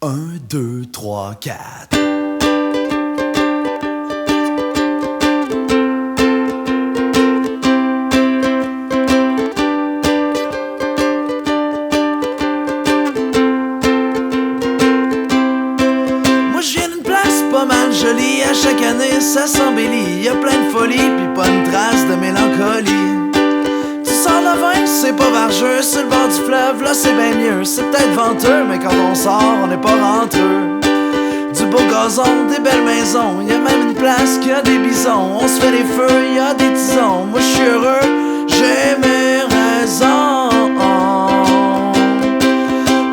1, 2, 3, 4. Moi je viens d'une place pas mal jolie. À chaque année ça s'embellit. Y'a plein de folie pis pas une trace de mélancolie. Tu sors le vin, c'est pas vargeux. Sur le bord du fleuve, là c'est bien mieux. C'est peut-être venteux, mais quand on sort, on n'est pas rentreux. Du beau gazon, des belles maisons. Y'a même une place qui a des bisons. On se fait des feux, y'a des tisons. Moi j'suis heureux, j'ai mes raisons.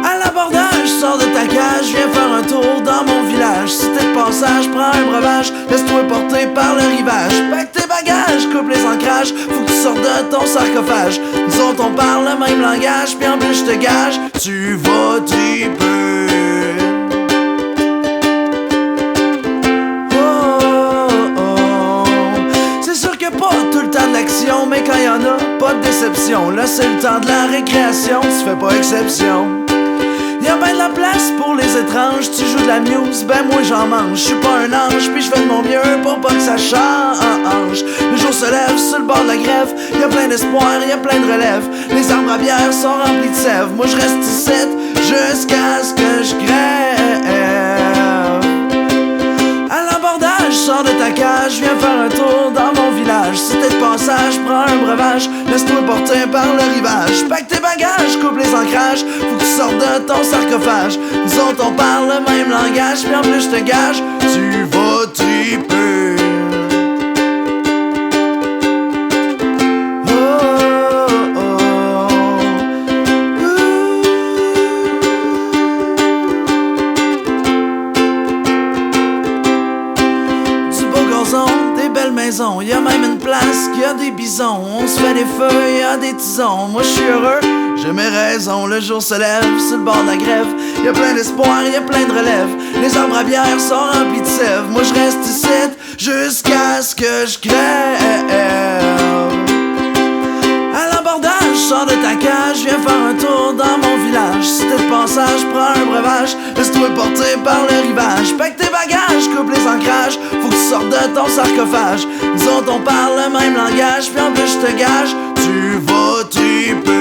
À l'abordage, sors de ta cage, viens faire un tour dans mon village. Si t'es de passage, prends un breuvage, laisse-toi porter par le rivage. Pack tes bagages, coupe les ancrages, faut que tu sortes de ton sarcophage. Nous autres on parle le même langage, puis en plus je te gage, tu vas triper. Mais quand y'en a, pas de déception. Là c'est le temps de la récréation, tu fais pas exception. Y'a ben de la place pour les étranges. Tu joues de la muse, ben moi j'en mange. J'suis pas un ange, puis j'fais de mon mieux pour pas que ça change. Le jour se lève sur le bord de la grève. Y'a plein d'espoir, y'a plein de relève. Les arbres à bière sont remplis de sève. Moi j'reste ici jusqu'à ce que j'crève. À l'abordage, sors de ta cage, viens faire un tour dans mon village. Si t'es de passage, prends un breuvage, laisse-toi porter par le rivage. Pack tes bagages, coupe les ancrages, faut que tu sortes de ton sarcophage. Nous autres on parle le même langage, puis en plus je te gage, tu vas triper. Des belles maisons, y'a même une place qui a des bisons. On se fait des feux, y'a des tisons. Moi j'suis heureux, j'ai mes raisons. Le jour se lève sur le bord de la grève. Y'a plein d'espoir, y'a plein de relève. Les arbres à bière sont remplis de sève. Moi j'reste ici jusqu'à ce que j'crève. À l'abordage, sors de ta cage, viens faire un tour dans mon village. Si t'es de passage, prends un breuvage, laisse-toi porter par le rivage. Pack tes bagages, coupe les ancrages, faut que tu sortes de ton sarcophage. Nous autres on parle le même langage, puis en plus je te gage, tu vas triper.